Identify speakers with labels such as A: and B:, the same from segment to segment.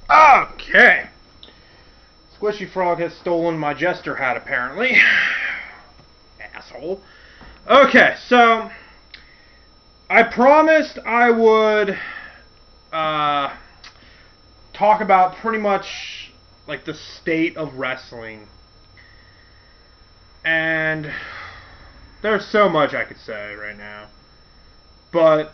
A: Okay. Squishy Frog has stolen my jester hat, apparently. Asshole. Okay, so I promised I would talk about pretty much like the state of wrestling. And there's so much I could say right now. But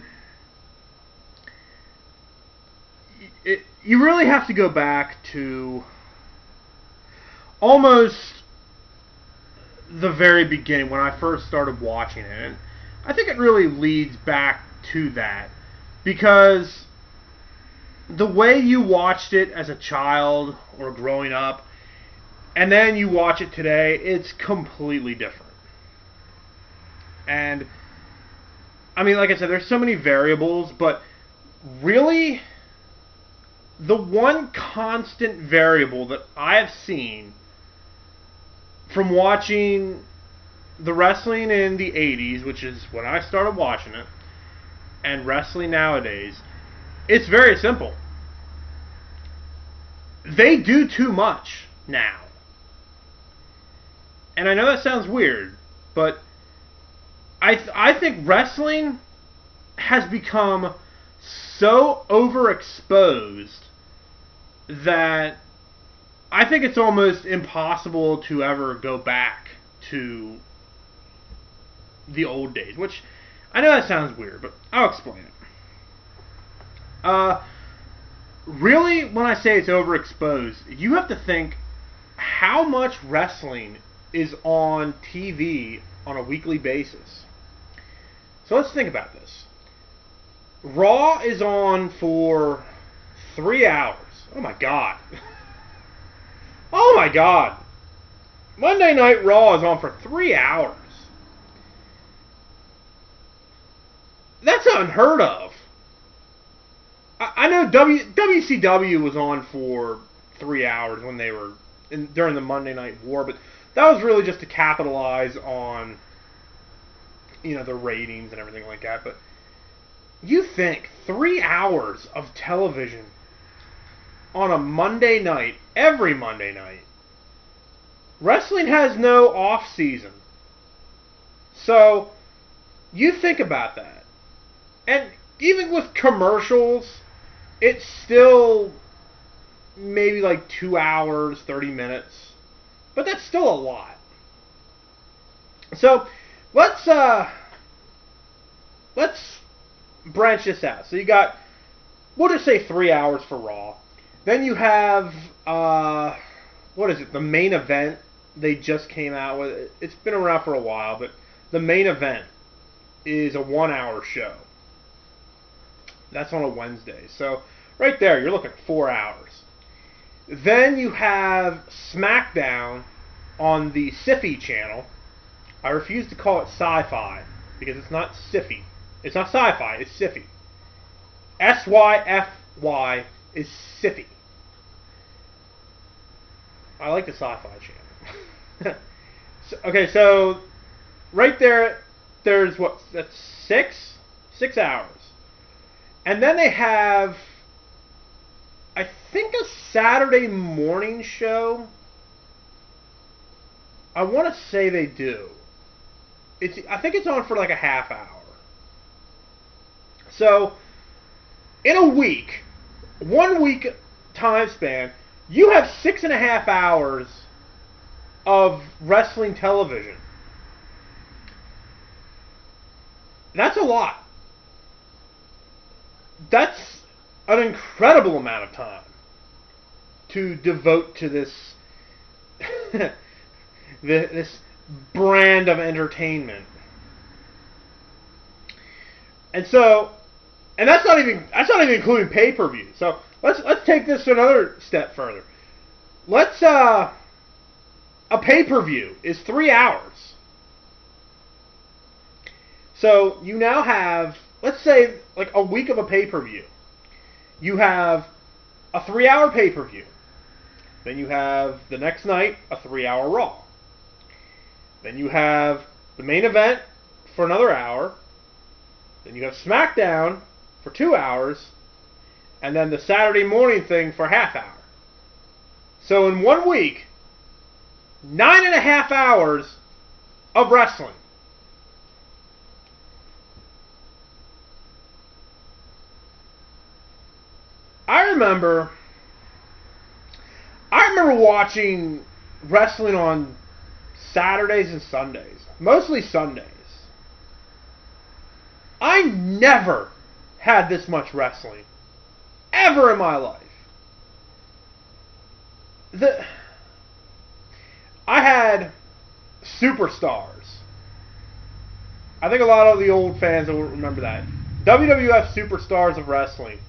A: you really have to go back to almost the very beginning when I first started watching it. And I think it really leads back to that. Because the way you watched it as a child or growing up, and then you watch it today, it's completely different. And, I mean, like I said, there's so many variables, but really, the one constant variable that I have seen from watching the wrestling in the 80s, which is when I started watching it, and wrestling nowadays, it's very simple. They do too much now. And I know that sounds weird, but I think wrestling has become so overexposed that I think it's almost impossible to ever go back to the old days, which I know that sounds weird, but I'll explain it. Really, when I say it's overexposed, you have to think how much wrestling is on TV on a weekly basis. So let's think about this. Raw is on for 3 hours. Oh my god. Oh my god. Monday Night Raw is on for 3 hours. That's unheard of. I know WCW was on for 3 hours when they were during the Monday Night War, but that was really just to capitalize on, the ratings and everything like that. But you think 3 hours of television on a Monday night, every Monday night. Wrestling has no off season. So you think about that. And even with commercials, it's still maybe like 2 hours, 30 minutes. But that's still a lot. So let's branch this out. So you got, we'll just say 3 hours for Raw. Then you have the main event they just came out with. It's been around for a while, but the main event is a 1 hour show. That's on a Wednesday. So right there, you're looking at 4 hours. Then you have SmackDown on the Syfy channel. I refuse to call it Sci-Fi because it's not Syfy. It's not Sci-Fi, it's Syfy. SYFY is Syfy. I like the Sci-Fi channel. So right there, there's that's 6 hours. And then they have, I think, a Saturday morning show. I want to say they do. I think it's on for like a half hour. So, in a week, 1 week time span, you have 6.5 hours of wrestling television. That's a lot. That's an incredible amount of time to devote to this this brand of entertainment. And that's not even including pay-per-view. So let's take this another step further. A pay-per-view is 3 hours. So you now have, let's say, like a week of a pay-per-view. You have a 3 hour pay-per-view. Then you have the next night a 3 hour Raw. Then you have the main event for another hour. Then you have SmackDown for 2 hours. and then the Saturday morning thing for half hour. So in 1 week, 9.5 hours of wrestling. I remember watching wrestling on Saturdays and Sundays, mostly Sundays. I never had this much wrestling ever in my life. I had Superstars. I think a lot of the old fans will remember that. WWF Superstars of Wrestling.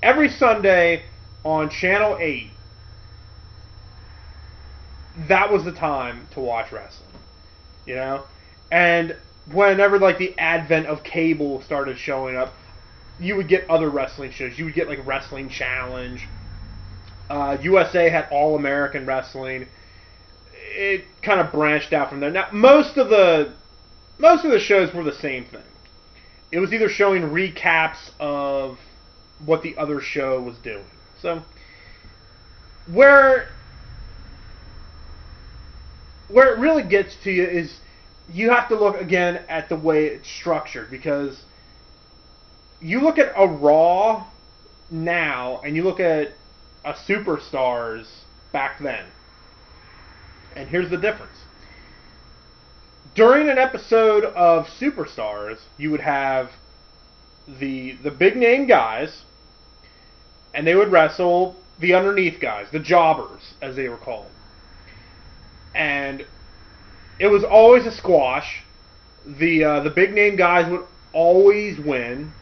A: Every Sunday on Channel 8. That was the time to watch wrestling. You know? And whenever like the advent of cable started showing up, you would get other wrestling shows. You would get like Wrestling Challenge. USA had All American Wrestling. It kind of branched out from there. Now most of the shows were the same thing. It was either showing recaps of what the other show was doing. So where it really gets to you is you have to look again at the way it's structured, because you look at a Raw now and you look at a Superstars back then, and here's the difference. During an episode of Superstars, you would have the big name guys, and they would wrestle the underneath guys, the jobbers, as they were called. And it was always a squash. The big name guys would always win.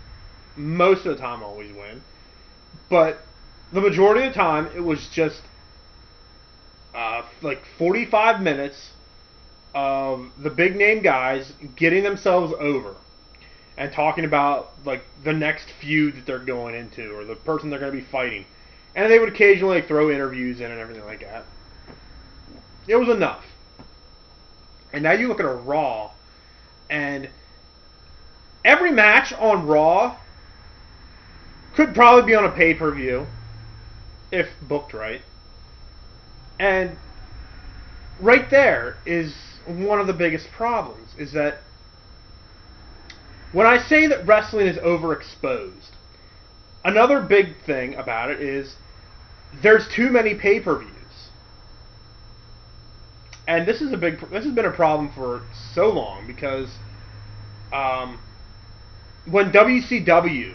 A: Most of the time always win. But the majority of the time it was just like 45 minutes of the big name guys getting themselves over and talking about like the next feud that they're going into or the person they're going to be fighting. And they would occasionally like, throw interviews in and everything like that. It was enough. And now you look at a Raw, and every match on Raw could probably be on a pay-per-view if booked right. And right there is one of the biggest problems, is that when I say that wrestling is overexposed, another big thing about it is there's too many pay-per-views. And this has been a problem for so long, because when WCW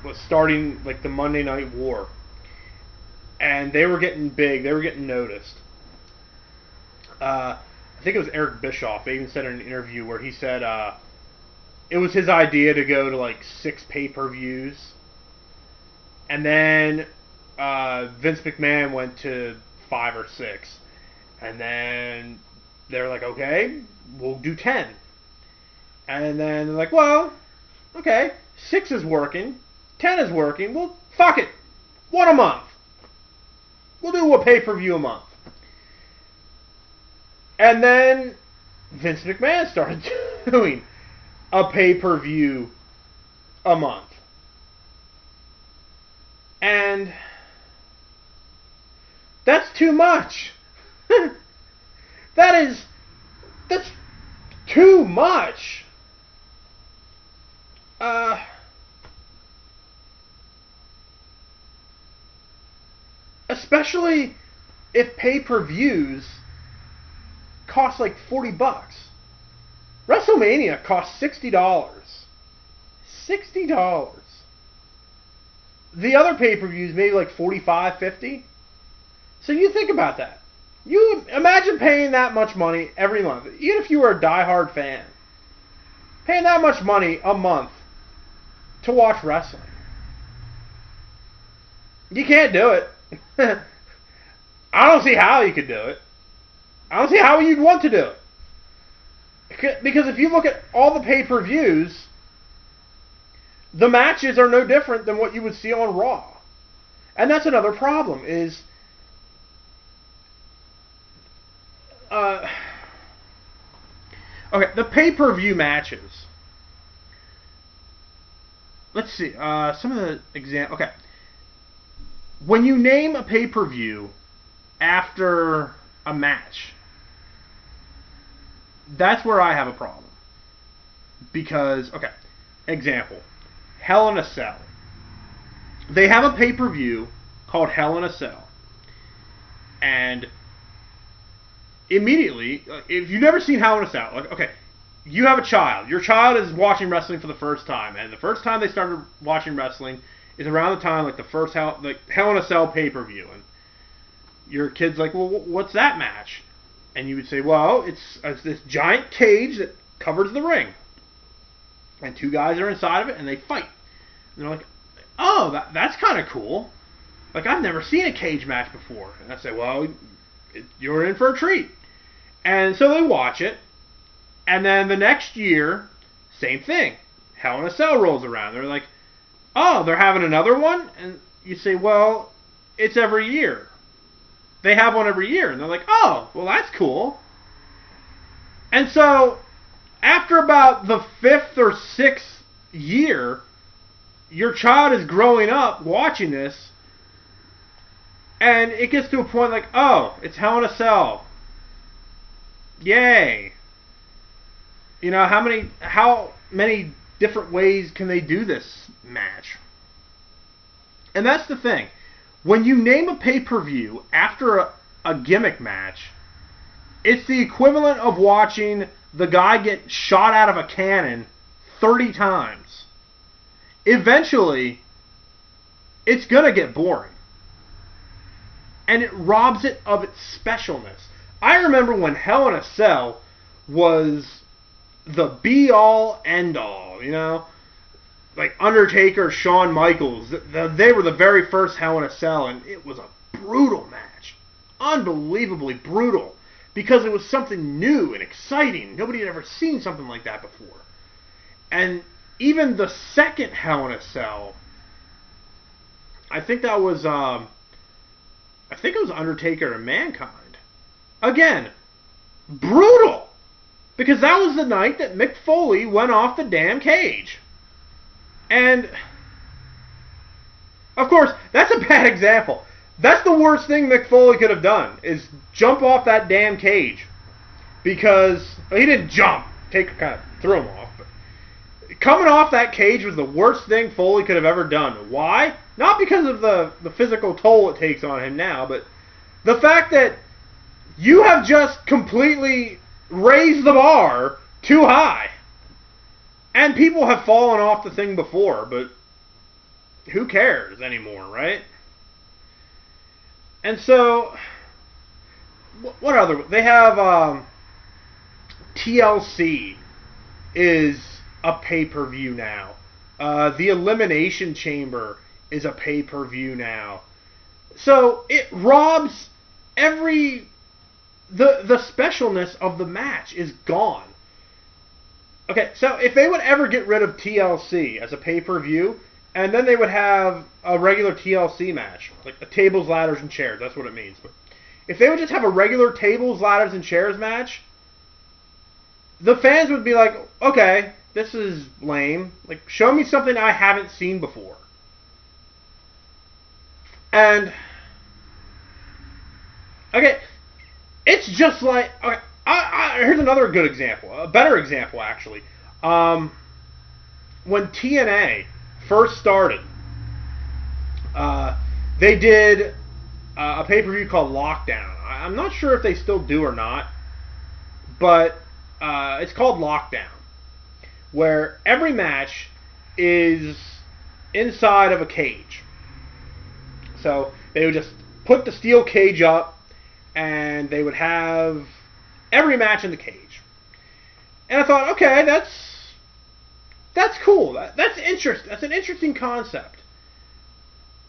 A: was starting like the Monday Night War, and they were getting big, they were getting noticed. I think it was Eric Bischoff. They even said in an interview where he said it was his idea to go to like 6 pay-per-views, and then Vince McMahon went to 5 or 6. And then they're like, okay, we'll do 10. And then they're like, well, okay, 6 is working, 10 is working, well, fuck it, 1 a month. We'll do a pay-per-view a month. And then Vince McMahon started doing a pay-per-view a month. And that's too much. That's too much. Especially if pay-per-views cost like $40. WrestleMania cost $60. $60. The other pay-per-views maybe like $45, $50. So you think about that. You imagine paying that much money every month, even if you were a diehard fan. Paying that much money a month to watch wrestling. You can't do it. I don't see how you could do it. I don't see how you'd want to do it. Because if you look at all the pay-per-views, the matches are no different than what you would see on Raw. And that's another problem, is okay, the pay-per-view matches let's see. Some of the examples. Okay. When you name a pay-per-view after a match, that's where I have a problem. Because, okay, example, Hell in a Cell. They have a pay-per-view called Hell in a Cell. And immediately, if you've never seen Hell in a Cell, like, okay, you have a child. Your child is watching wrestling for the first time. And the first time they started watching wrestling is around the time, like, the first Hell in a Cell pay-per-view. And your kid's like, well, what's that match? And you would say, well, it's this giant cage that covers the ring. And two guys are inside of it, and they fight. And they're like, oh, that's kind of cool. Like, I've never seen a cage match before. And I say, well, you're in for a treat. And so they watch it. And then the next year, same thing. Hell in a Cell rolls around. They're like, oh, they're having another one? And you say, well, it's every year. They have one every year. And they're like, oh, well, that's cool. And so, after about the 5th or 6th year, your child is growing up watching this, and it gets to a point like, oh, it's Hell in a Cell. Yay. You know, how many different ways can they do this match? And that's the thing. When you name a pay-per-view after a gimmick match, it's the equivalent of watching the guy get shot out of a cannon 30 times. Eventually, it's going to get boring. And it robs it of its specialness. I remember when Hell in a Cell was the be-all, end-all, you know? Like Undertaker, Shawn Michaels. They were the very first Hell in a Cell, and it was a brutal match. Unbelievably brutal. Because it was something new and exciting. Nobody had ever seen something like that before. And even the second Hell in a Cell, I think it was Undertaker and Mankind. Again, brutal. Because that was the night that Mick Foley went off the damn cage. And, of course, that's a bad example. That's the worst thing Mick Foley could have done, is jump off that damn cage. Because, well, he didn't jump. Taker kind of threw him off. But coming off that cage was the worst thing Foley could have ever done. Why? Not because of the physical toll it takes on him now, but the fact that you have just completely raised the bar too high. And people have fallen off the thing before, but who cares anymore, right? And so, what other? They have TLC is a pay-per-view now. The Elimination Chamber is a pay-per-view now. So it robs the specialness of the match is gone. Okay, so if they would ever get rid of TLC as a pay-per-view, and then they would have a regular TLC match, like a tables, ladders, and chairs, that's what it means. But if they would just have a regular tables, ladders, and chairs match, the fans would be like, okay, this is lame. Like, show me something I haven't seen before. And, okay, it's just like, okay, here's another good example, a better example actually. When TNA first started, they did a pay-per-view called Lockdown. I'm not sure if they still do or not, but it's called Lockdown, where every match is inside of a cage. So they would just put the steel cage up, and they would have every match in the cage. And I thought, okay, that's cool. That's interesting. That's an interesting concept,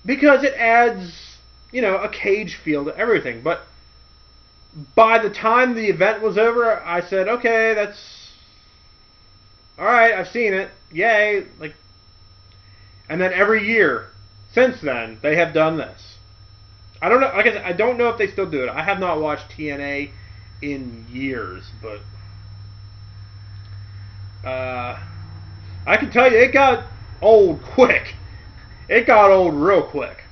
A: because it adds, a cage feel to everything. But by the time the event was over, I said, okay, that's all right. I've seen it. Yay! And then every year since then, they have done this. I don't know. Like I said, I don't know if they still do it. I have not watched TNA in years, but I can tell you it got old quick. It got old real quick.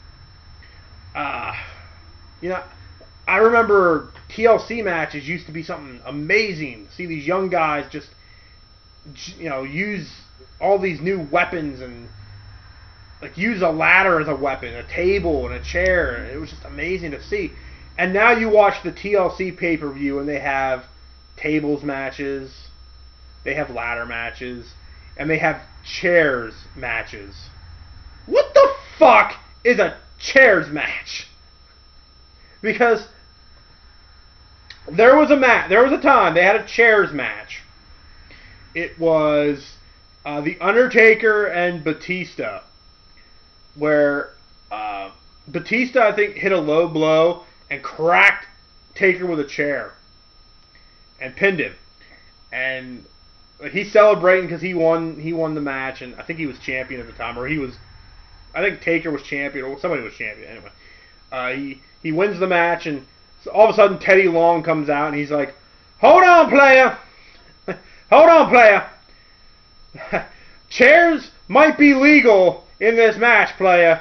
A: Uh, you know, I remember TLC matches used to be something amazing. See these young guys just, use all these new weapons and like use a ladder as a weapon, a table and a chair. It was just amazing to see. And now you watch the TLC pay-per-view and they have tables matches, they have ladder matches, and they have chairs matches. What the fuck is a chairs match? Because there was a time they had a chairs match. It was The Undertaker and Batista, where Batista, I think, hit a low blow and cracked Taker with a chair and pinned him. And he's celebrating because he won the match, and I think he was champion at the time, or I think Taker was champion, or somebody was champion. Anyway, he wins the match, and so all of a sudden Teddy Long comes out, and he's like, "Hold on, player! Hold on, player! Chairs might be legal in this match, player,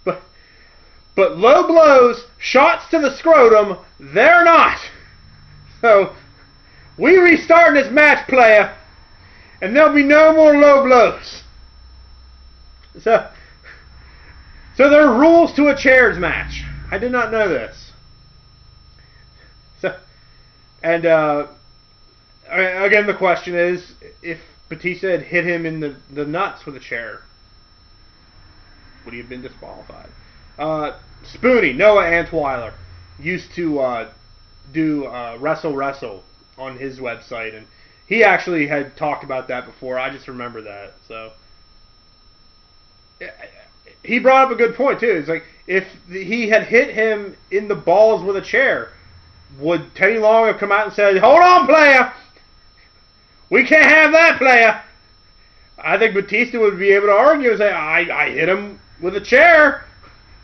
A: but low blows, shots to the scrotum, they're not. So we restart this match, player, and there'll be no more low blows." So there are rules to a chairs match. I did not know this. So, and again, the question is, if Batista had hit him in the nuts with a chair, would he have been disqualified? Spoonie, Noah Antweiler, used to do Wrestle on his website, and he actually had talked about that before. I just remember that. So he brought up a good point too. It's like, if he had hit him in the balls with a chair, would Teddy Long have come out and said, "Hold on, player, we can't have that, player"? I think Batista would be able to argue and say, I hit him with a chair.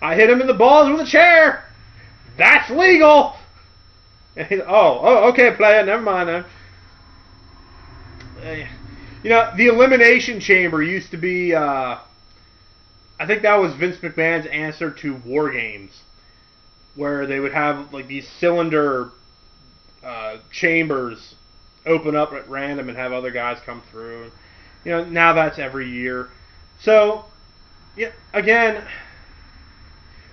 A: I hit him in the balls with a chair. That's legal. And he's, okay, player, never mind then. The Elimination Chamber used to be, I think that was Vince McMahon's answer to War Games, where they would have like these cylinder chambers open up at random and have other guys come through. Now that's every year. So, again,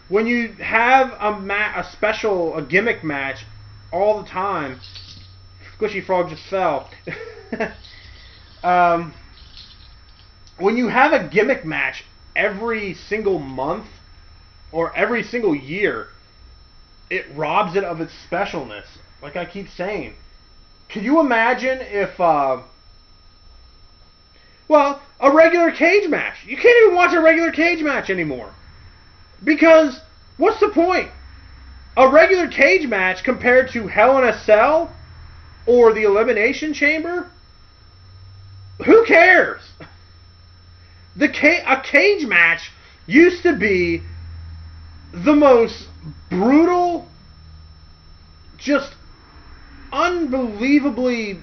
A: when you have a gimmick match all the time, Squishy Frog just fell. When you have a gimmick match every single month or every single year, it robs it of its specialness. Like I keep saying, can you imagine if, a regular cage match? You can't even watch a regular cage match anymore. Because, what's the point? A regular cage match compared to Hell in a Cell or the Elimination Chamber? Who cares? A cage match used to be the most brutal, just unbelievably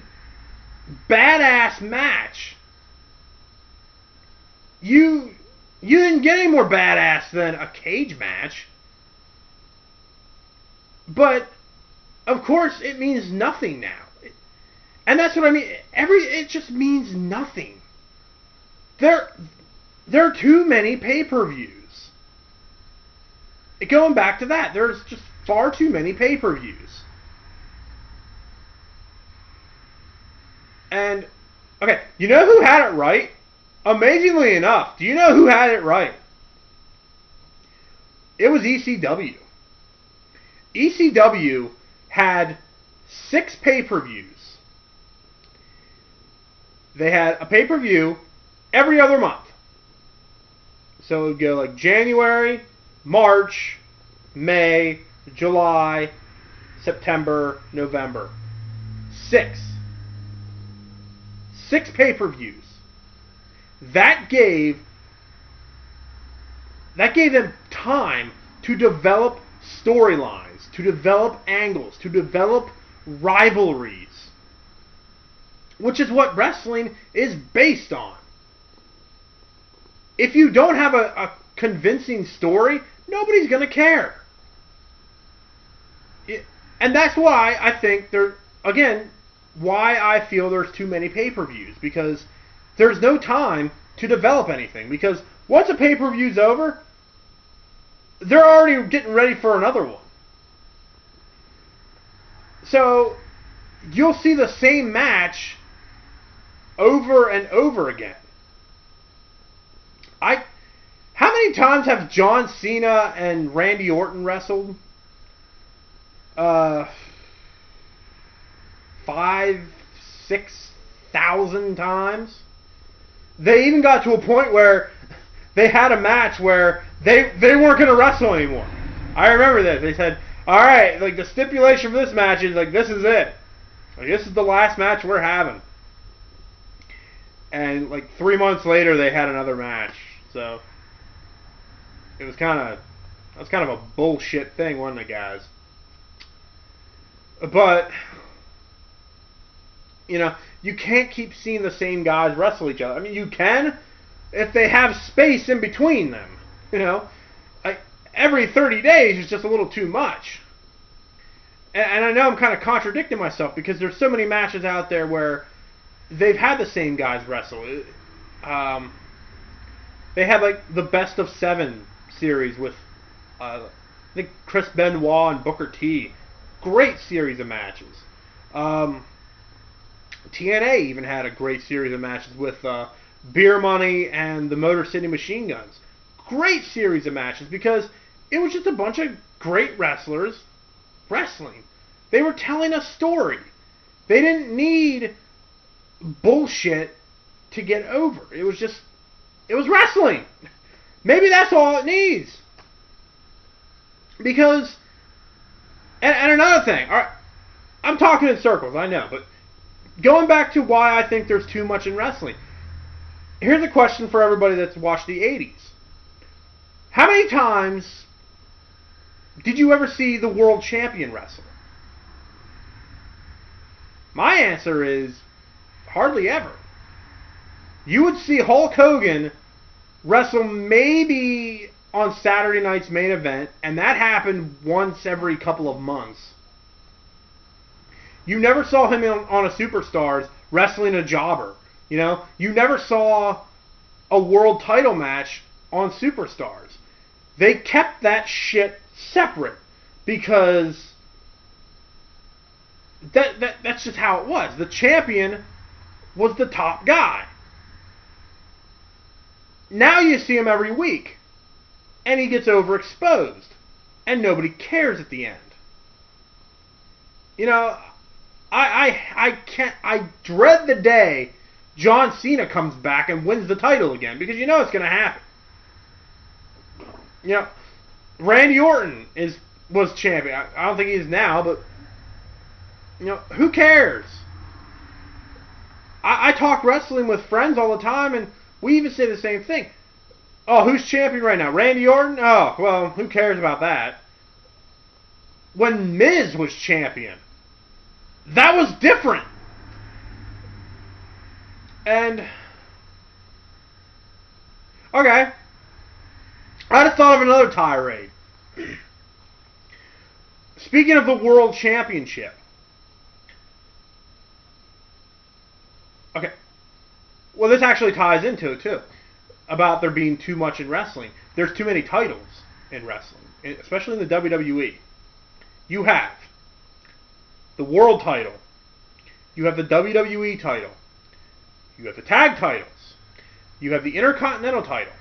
A: badass match. You didn't get any more badass than a cage match. But, of course, it means nothing now. And that's what I mean. It just means nothing. There are too many pay-per-views. Going back to that, there's just far too many pay-per-views. And, okay, you know who had it right? Amazingly enough, do you know who had it right? It was ECW. ECW had 6 pay-per-views. They had a pay-per-view every other month. So it would go like January, March, May, July, September, November. 6 pay-per-views. That gave them time to develop storylines, to develop angles, to develop rivalries, which is what wrestling is based on. if you don't have a convincing story, nobody's going to care. And that's why I think why I feel there's too many pay-per-views, because there's no time to develop anything. Because once a pay-per-view's over, they're already getting ready for another one. So you'll see the same match over and over again. How many times have John Cena and Randy Orton wrestled? 5,000-6,000 times. They even got to a point where they had a match where they weren't going to wrestle anymore. I remember this. They said, all right, like the stipulation for this match is like, this is it. Like, this is the last match we're having. And like 3 months later, they had another match. So it was kind of a bullshit thing, wasn't it, guys? But you can't keep seeing the same guys wrestle each other. I mean, you can if they have space in between them. Like every 30 days is just a little too much. And I know I'm kind of contradicting myself, because there's so many matches out there where they've had the same guys wrestle. They had like the Best of 7 series with I think Chris Benoit and Booker T. Great series of matches. TNA even had a great series of matches with Beer Money and the Motor City Machine Guns. Great series of matches, because it was just a bunch of great wrestlers wrestling. They were telling a story. They didn't need bullshit to get over. It was wrestling. Maybe that's all it needs. Because, and another thing, all right, I'm talking in circles, I know, but going back to why I think there's too much in wrestling, here's a question for everybody that's watched the 80s. How many times did you ever see the world champion wrestle? My answer is hardly ever. You would see Hulk Hogan wrestle maybe on Saturday night's main event, and that happened once every couple of months. You never saw him on a Superstars wrestling a jobber. You never saw a world title match on Superstars. They kept that shit separate, because that's just how it was. The champion was the top guy. Now you see him every week, and he gets overexposed, and nobody cares at the end. I dread the day John Cena comes back and wins the title again, because it's going to happen. Randy Orton was champion. I don't think he is now, but who cares? I talk wrestling with friends all the time, and we even say the same thing. Oh, who's champion right now? Randy Orton? Oh, well, who cares about that? When Miz was champion, that was different. And okay, I just thought of another tirade. Speaking of the World Championship. Okay. Well, this actually ties into it, too. About there being too much in wrestling. There's too many titles in wrestling, especially in the WWE. You have the World title. You have the WWE title. You have the Tag titles. You have the Intercontinental title.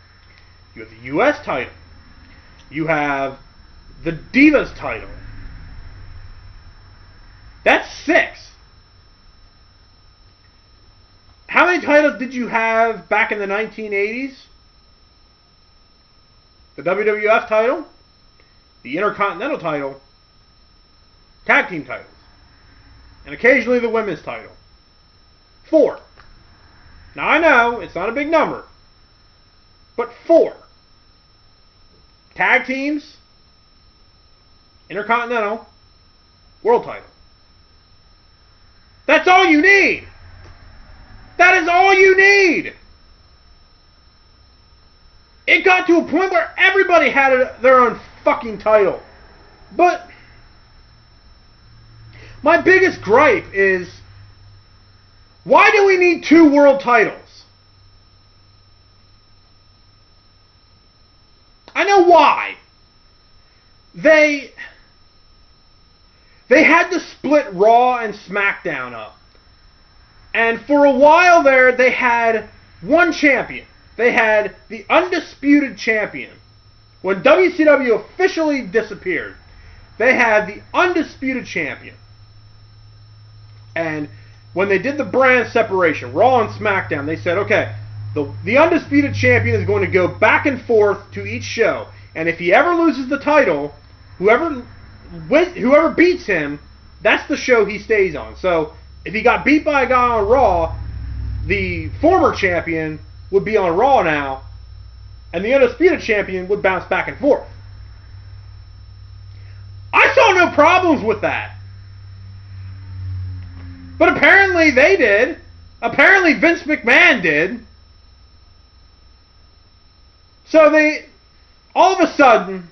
A: You have the U.S. title. You have the Divas title. That's 6. How many titles did you have back in the 1980s? The WWF title, the Intercontinental title, Tag Team titles, and occasionally the Women's title. 4. Now I know, it's not a big number, but 4. Tag Teams, Intercontinental, World title. That's all you need! That is all you need! it got to a point where everybody had their own fucking title. But my biggest gripe is, why do we need 2 world titles? I know why. They had to split Raw and SmackDown up. And for a while there, they had one champion. They had the undisputed champion. When WCW officially disappeared, they had the undisputed champion. And when they did the brand separation, Raw and SmackDown, they said, okay, the undisputed champion is going to go back and forth to each show. And if he ever loses the title, whoever beats him, that's the show he stays on. So if he got beat by a guy on Raw, the former champion would be on Raw now, and the undisputed champion would bounce back and forth. I saw no problems with that. But apparently they did. Apparently Vince McMahon did. So all of a sudden,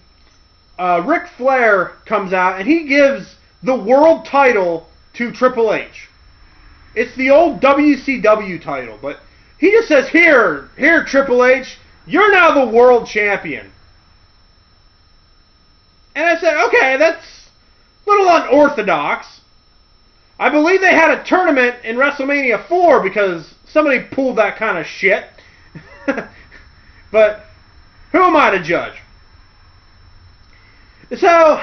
A: Ric Flair comes out and he gives the world title to Triple H. It's the old WCW title, but he just says, here, Triple H, you're now the world champion. And I said, okay, that's a little unorthodox. I believe they had a tournament in WrestleMania 4 because somebody pulled that kind of shit. But who am I to judge? So,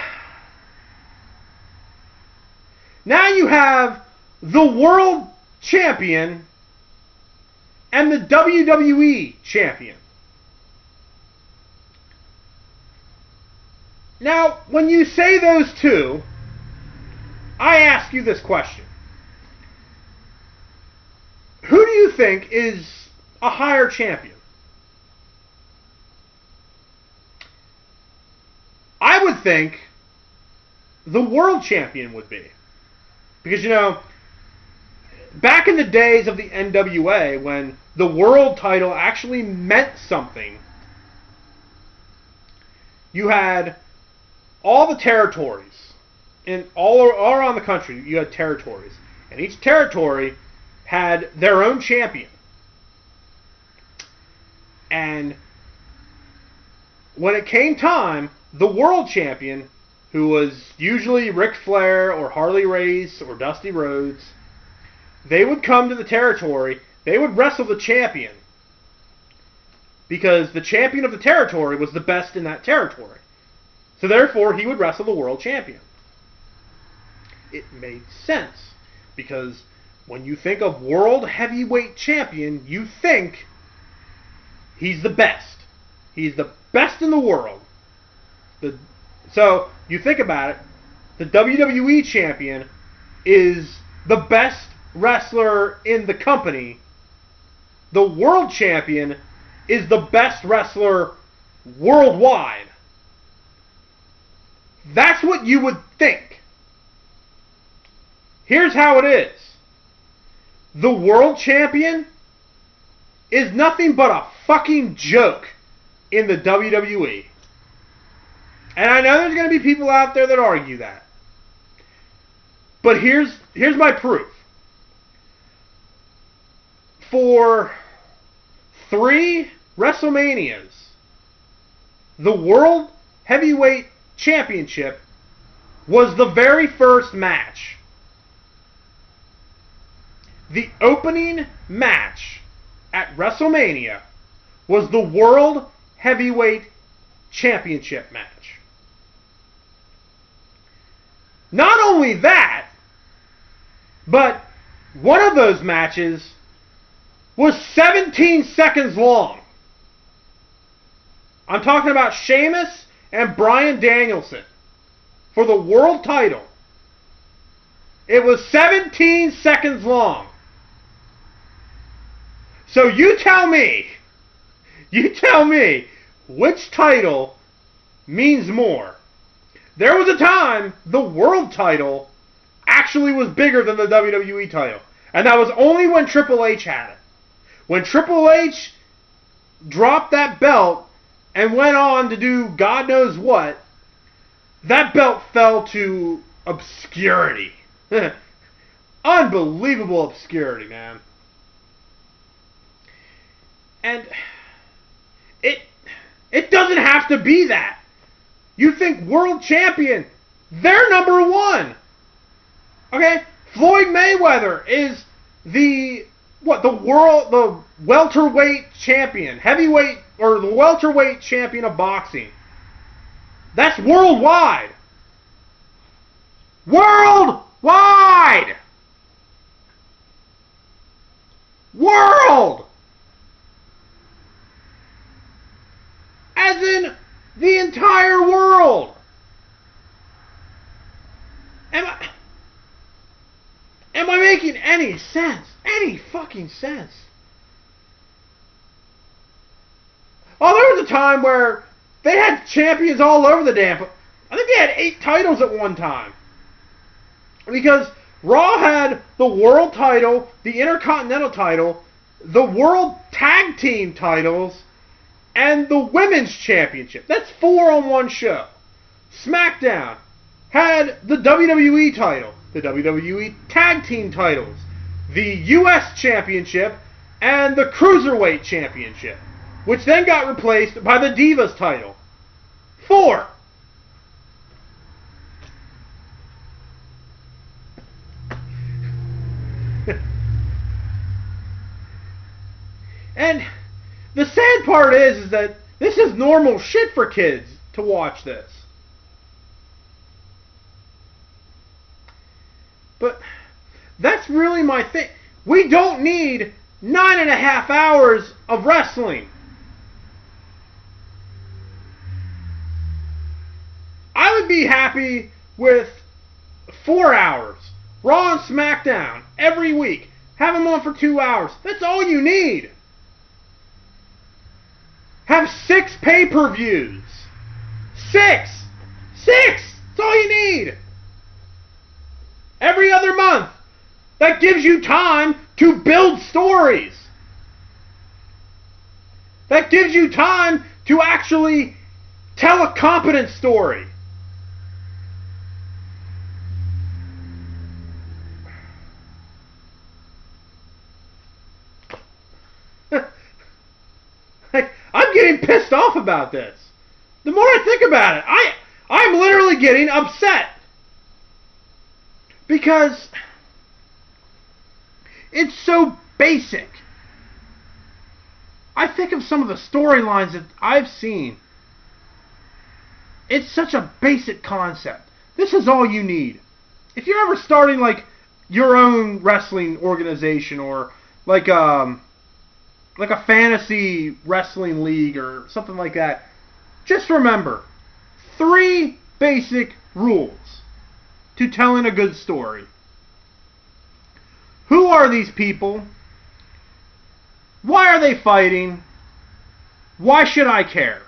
A: now you have the world champion and the WWE champion. Now, when you say those two, I ask you this question. Who do you think is a higher champion? I would think the world champion would be. Because, back in the days of the NWA, when the world title actually meant something, you had all the territories. And all around the country, you had territories. And each territory had their own champion. And when it came time, the world champion, who was usually Ric Flair or Harley Race or Dusty Rhodes, they would come to the territory, they would wrestle the champion. Because the champion of the territory was the best in that territory. So therefore, he would wrestle the world champion. It made sense. Because when you think of world heavyweight champion, you think he's the best. He's the best in the world. So, you think about it, the WWE champion is the best wrestler in the company. The world champion is the best wrestler worldwide. That's what you would think. Here's how it is. The world champion is nothing but a fucking joke in the WWE. And I know there's going to be people out there that argue that. But here's my proof. For 3 WrestleManias, the World Heavyweight Championship was the very first match. The opening match at WrestleMania was the World Heavyweight Championship match. Not only that, but one of those matches was 17 seconds long. I'm talking about Sheamus and Bryan Danielson for the world title. It was 17 seconds long. So you tell me, which title means more? There was a time the world title actually was bigger than the WWE title. And that was only when Triple H had it. When Triple H dropped that belt and went on to do God knows what, that belt fell to obscurity. Unbelievable obscurity, man. And it doesn't have to be that. You think world champion, they're number one. Okay? Floyd Mayweather is the welterweight champion, heavyweight, or the welterweight champion of boxing. That's worldwide. Worldwide! World! As in the entire world. Am I making any sense? Any fucking sense? Oh, there was a time where they had champions all over the damn... I think they had 8 titles at one time. Because Raw had the world title, the Intercontinental title, the World Tag Team titles, and the Women's Championship. That's 4 on one show. SmackDown had the WWE title, the WWE Tag Team titles, the US Championship, and the Cruiserweight Championship, which then got replaced by the Divas title. 4. And the sad part is that this is normal shit for kids to watch this. But that's really my thing. We don't need 9.5 hours of wrestling. I would be happy with 4 hours. Raw and SmackDown every week. Have them on for 2 hours. That's all you need. Have 6 pay-per-views. 6! 6! That's all you need. Every other month. That gives you time to build stories. That gives you time to actually tell a competent story. I'm getting pissed off about this. The more I think about it, I'm literally getting upset. Because it's so basic. I think of some of the storylines that I've seen. It's such a basic concept. This is all you need. If you're ever starting like your own wrestling organization or like a fantasy wrestling league or something like that, just remember 3 basic rules to telling a good story. Who are these people? Why are they fighting? Why should I care?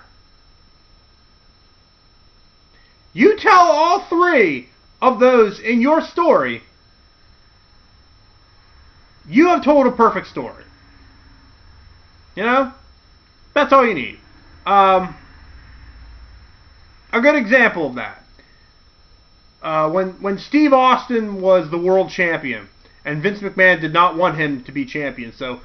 A: You tell all 3 of those in your story, you have told a perfect story. You know? That's all you need. A good example of that. When Steve Austin was the world champion, and Vince McMahon did not want him to be champion, so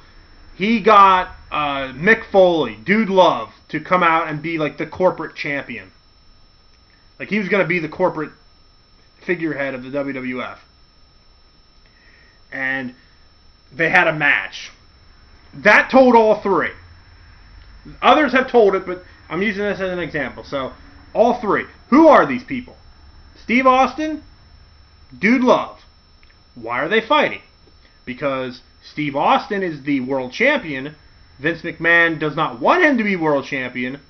A: he got Mick Foley, Dude Love, to come out and be like the corporate champion. Like he was going to be the corporate figurehead of the WWF. And they had a match. That told all 3. Others have told it, but I'm using this as an example. So, all 3. Who are these people? Steve Austin, Dude Love. Why are they fighting? Because Steve Austin is the world champion. Vince McMahon does not want him to be world champion.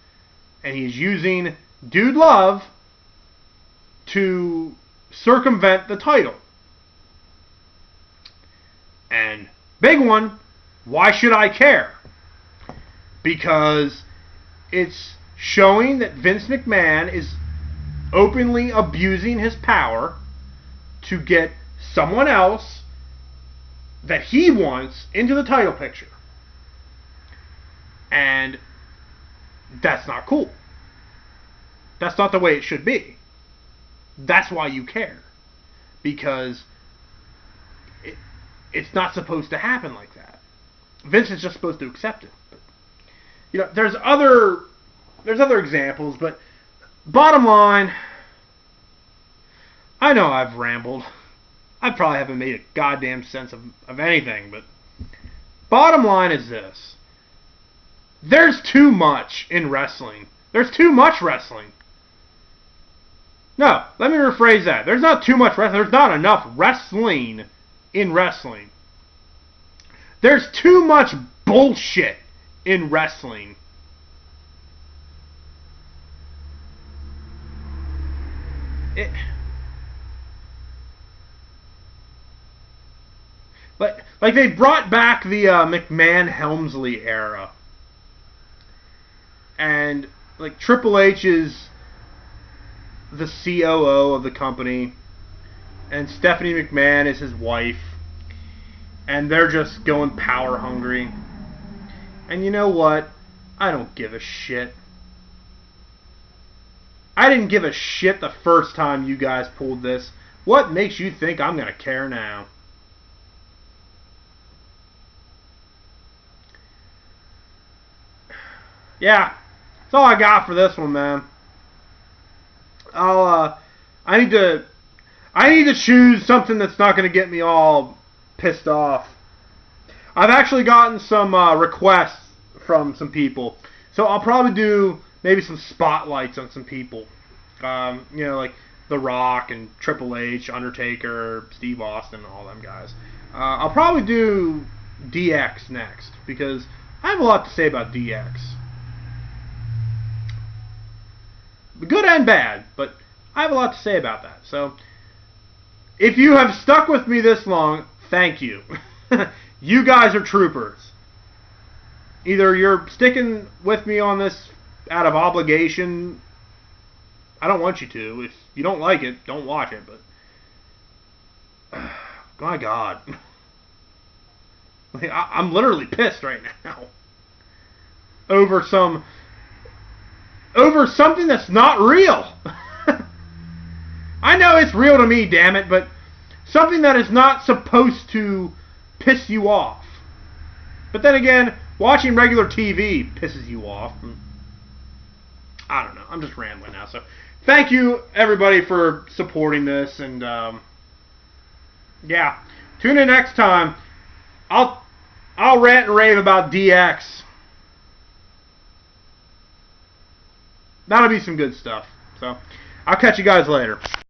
A: And he's using Dude Love to circumvent the title. And big one, why should I care? Because it's showing that Vince McMahon is openly abusing his power to get someone else that he wants into the title picture. And That's not cool. That's not the way it should be. That's why you care. Because it's not supposed to happen like that. Vince is just supposed to accept it. But, there's other examples, but bottom line, I know I've rambled. I probably haven't made a goddamn sense of anything, but bottom line is this. There's too much in wrestling. There's too much wrestling. No, let me rephrase that. There's not too much wrestling. There's not enough wrestling in wrestling. There's too much bullshit in wrestling. Like they brought back the McMahon-Helmsley era. And like Triple H is the COO of the company, and Stephanie McMahon is his wife, and they're just going power hungry. And you know what? I don't give a shit. I didn't give a shit the first time you guys pulled this. What makes you think I'm gonna care now? Yeah, that's all I got for this one, man. I need to choose something that's not going to get me all pissed off. I've actually gotten some requests from some people, so I'll probably do maybe some spotlights on some people. Like The Rock and Triple H, Undertaker, Steve Austin, all them guys. I'll probably do DX next because I have a lot to say about DX. Good and bad, but I have a lot to say about that. So, if you have stuck with me this long, thank you. You guys are troopers. Either you're sticking with me on this out of obligation. I don't want you to. If you don't like it, don't watch it. But, my God. I'm literally pissed right now. Over something that's not real. I know it's real to me, damn it, but something that is not supposed to piss you off. But then again, watching regular TV pisses you off. I don't know. I'm just rambling now. So, thank you, everybody, for supporting this. And, yeah. Tune in next time. I'll rant and rave about DX. That'll be some good stuff. So, I'll catch you guys later.